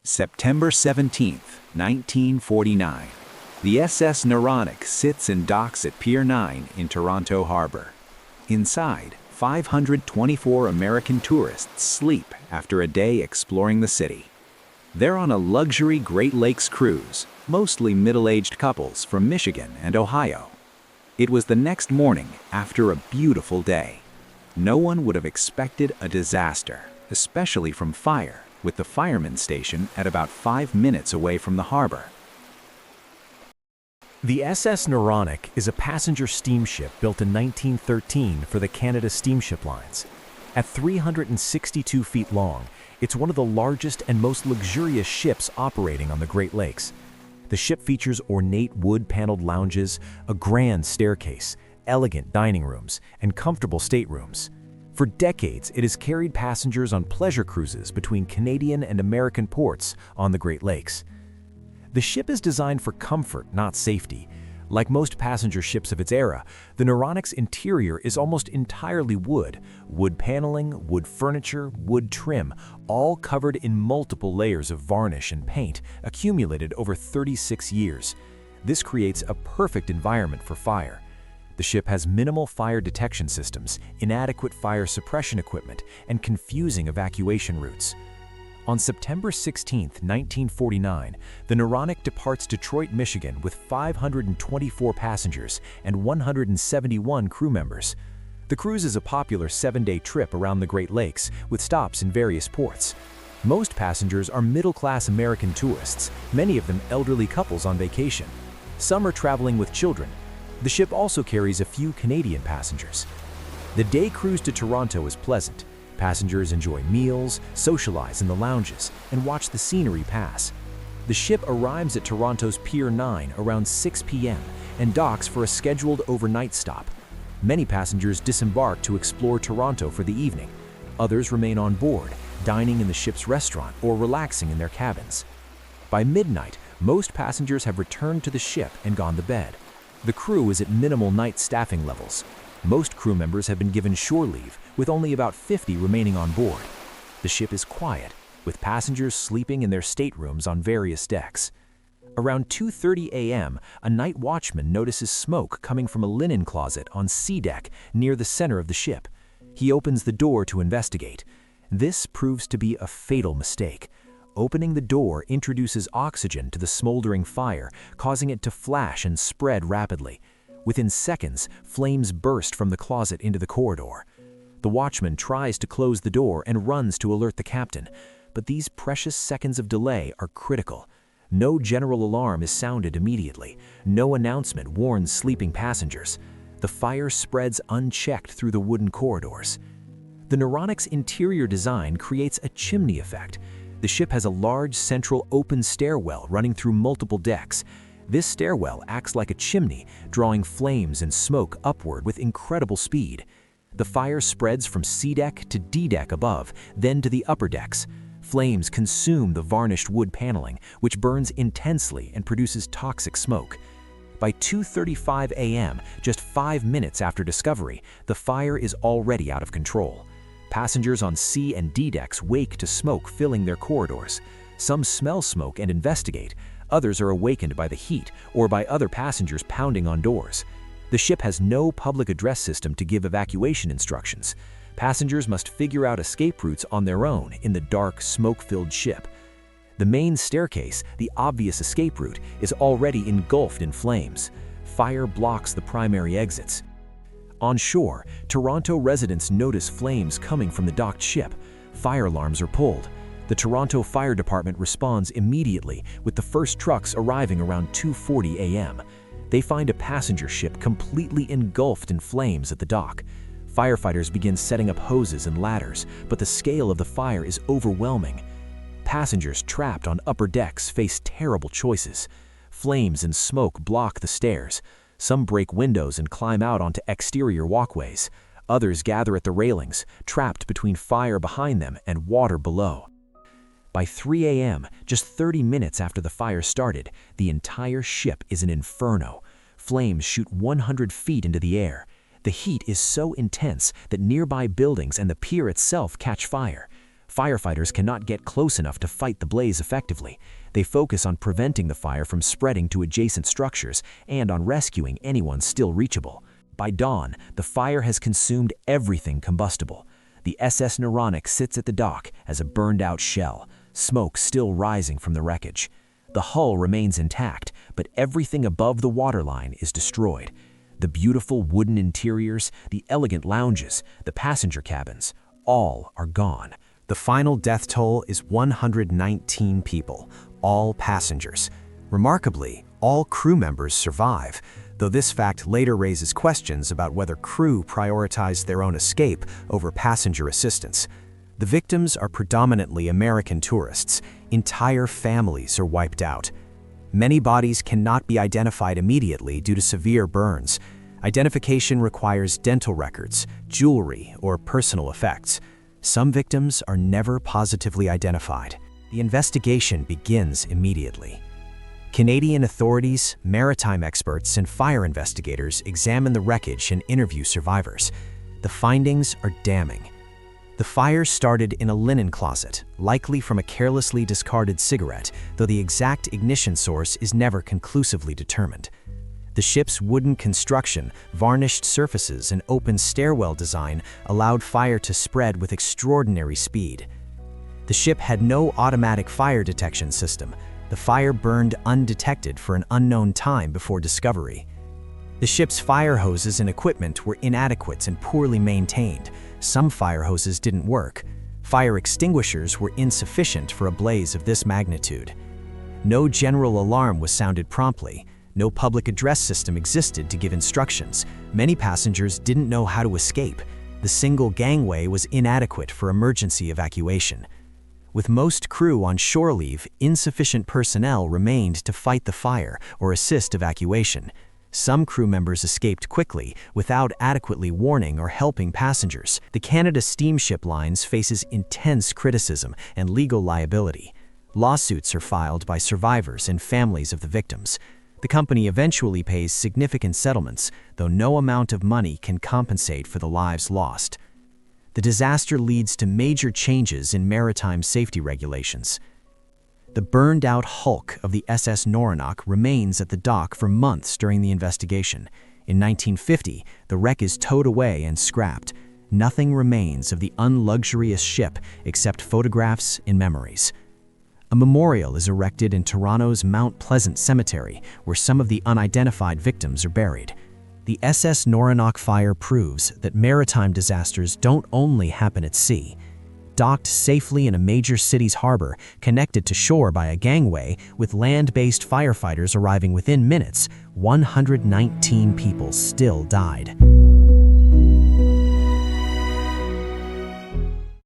September 17, 1949. The SS Noronic sits and docks at Pier 9 in Toronto Harbor. Inside, 524 American tourists sleep after a day exploring the city. They're on a luxury Great Lakes cruise, mostly middle-aged couples from Michigan and Ohio. It was the next morning after a beautiful day. No one would have expected a disaster, especially from fire, with the fireman station at about 5 minutes away from the harbor. The SS Noronic is a passenger steamship built in 1913 for the Canada Steamship Lines. At 362 feet long, it's one of the largest and most luxurious ships operating on the Great Lakes. The ship features ornate wood-paneled lounges, a grand staircase, elegant dining rooms, and comfortable staterooms. For decades, it has carried passengers on pleasure cruises between Canadian and American ports on the Great Lakes. The ship is designed for comfort, not safety. Like most passenger ships of its era, the Noronic's interior is almost entirely wood paneling, wood furniture, wood trim, all covered in multiple layers of varnish and paint accumulated over 36 years. This creates a perfect environment for fire. The ship has minimal fire detection systems, inadequate fire suppression equipment, and confusing evacuation routes. On September 16, 1949, the Noronic departs Detroit, Michigan with 524 passengers and 171 crew members. The cruise is a popular 7-day trip around the Great Lakes with stops in various ports. Most passengers are middle-class American tourists, many of them elderly couples on vacation. Some are traveling with children. The ship also carries a few Canadian passengers. The day cruise to Toronto is pleasant. Passengers enjoy meals, socialize in the lounges, and watch the scenery pass. The ship arrives at Toronto's Pier 9 around 6 p.m. and docks for a scheduled overnight stop. Many passengers disembark to explore Toronto for the evening. Others remain on board, dining in the ship's restaurant or relaxing in their cabins. By midnight, most passengers have returned to the ship and gone to bed. The crew is at minimal night staffing levels. Most crew members have been given shore leave, with only about 50 remaining on board. The ship is quiet, with passengers sleeping in their staterooms on various decks. Around 2:30 a.m., a night watchman notices smoke coming from a linen closet on C deck near the center of the ship. He opens the door to investigate. This proves to be a fatal mistake. Opening the door introduces oxygen to the smoldering fire, causing it to flash and spread rapidly. Within seconds, flames burst from the closet into the corridor. The watchman tries to close the door and runs to alert the captain, but these precious seconds of delay are critical. No general alarm is sounded immediately. No announcement warns sleeping passengers. The fire spreads unchecked through the wooden corridors. The Noronic's interior design creates a chimney effect. The ship has a large central open stairwell running through multiple decks. This stairwell acts like a chimney, drawing flames and smoke upward with incredible speed. The fire spreads from C deck to D deck above, then to the upper decks. Flames consume the varnished wood paneling, which burns intensely and produces toxic smoke. By 2:35 a.m., just 5 minutes after discovery, the fire is already out of control. Passengers on C and D decks wake to smoke filling their corridors. Some smell smoke and investigate. Others are awakened by the heat or by other passengers pounding on doors. The ship has no public address system to give evacuation instructions. Passengers must figure out escape routes on their own in the dark, smoke-filled ship. The main staircase, the obvious escape route, is already engulfed in flames. Fire blocks the primary exits. On shore, Toronto residents notice flames coming from the docked ship. Fire alarms are pulled. The Toronto Fire Department responds immediately, with the first trucks arriving around 2:40 a.m. They find a passenger ship completely engulfed in flames at the dock. Firefighters begin setting up hoses and ladders, but the scale of the fire is overwhelming. Passengers trapped on upper decks face terrible choices. Flames and smoke block the stairs. Some break windows and climb out onto exterior walkways. Others gather at the railings, trapped between fire behind them and water below. By 3 a.m., just 30 minutes after the fire started, the entire ship is an inferno. Flames shoot 100 feet into the air. The heat is so intense that nearby buildings and the pier itself catch fire. Firefighters cannot get close enough to fight the blaze effectively. They focus on preventing the fire from spreading to adjacent structures and on rescuing anyone still reachable. By dawn, the fire has consumed everything combustible. The SS Noronic sits at the dock as a burned-out shell, smoke still rising from the wreckage. The hull remains intact, but everything above the waterline is destroyed. The beautiful wooden interiors, the elegant lounges, the passenger cabins, all are gone. The final death toll is 119 people, all passengers. Remarkably, all crew members survive, though this fact later raises questions about whether crew prioritized their own escape over passenger assistance. The victims are predominantly American tourists. Entire families are wiped out. Many bodies cannot be identified immediately due to severe burns. Identification requires dental records, jewelry, or personal effects. Some victims are never positively identified. The investigation begins immediately. Canadian authorities, maritime experts, and fire investigators examine the wreckage and interview survivors. The findings are damning. The fire started in a linen closet, likely from a carelessly discarded cigarette, though the exact ignition source is never conclusively determined. The ship's wooden construction, varnished surfaces, and open stairwell design allowed fire to spread with extraordinary speed. The ship had no automatic fire detection system. The fire burned undetected for an unknown time before discovery. The ship's fire hoses and equipment were inadequate and poorly maintained. Some fire hoses didn't work. Fire extinguishers were insufficient for a blaze of this magnitude. No general alarm was sounded promptly. No public address system existed to give instructions. Many passengers didn't know how to escape. The single gangway was inadequate for emergency evacuation. With most crew on shore leave, insufficient personnel remained to fight the fire or assist evacuation. Some crew members escaped quickly without adequately warning or helping passengers. The Canada Steamship Lines faces intense criticism and legal liability. Lawsuits are filed by survivors and families of the victims. The company eventually pays significant settlements, though no amount of money can compensate for the lives lost. The disaster leads to major changes in maritime safety regulations. The burned-out hulk of the SS Noronic remains at the dock for months during the investigation. In 1950, the wreck is towed away and scrapped. Nothing remains of the unluxurious ship except photographs and memories. A memorial is erected in Toronto's Mount Pleasant Cemetery, where some of the unidentified victims are buried. The SS Noronic fire proves that maritime disasters don't only happen at sea. Docked safely in a major city's harbor, connected to shore by a gangway, with land-based firefighters arriving within minutes, 119 people still died.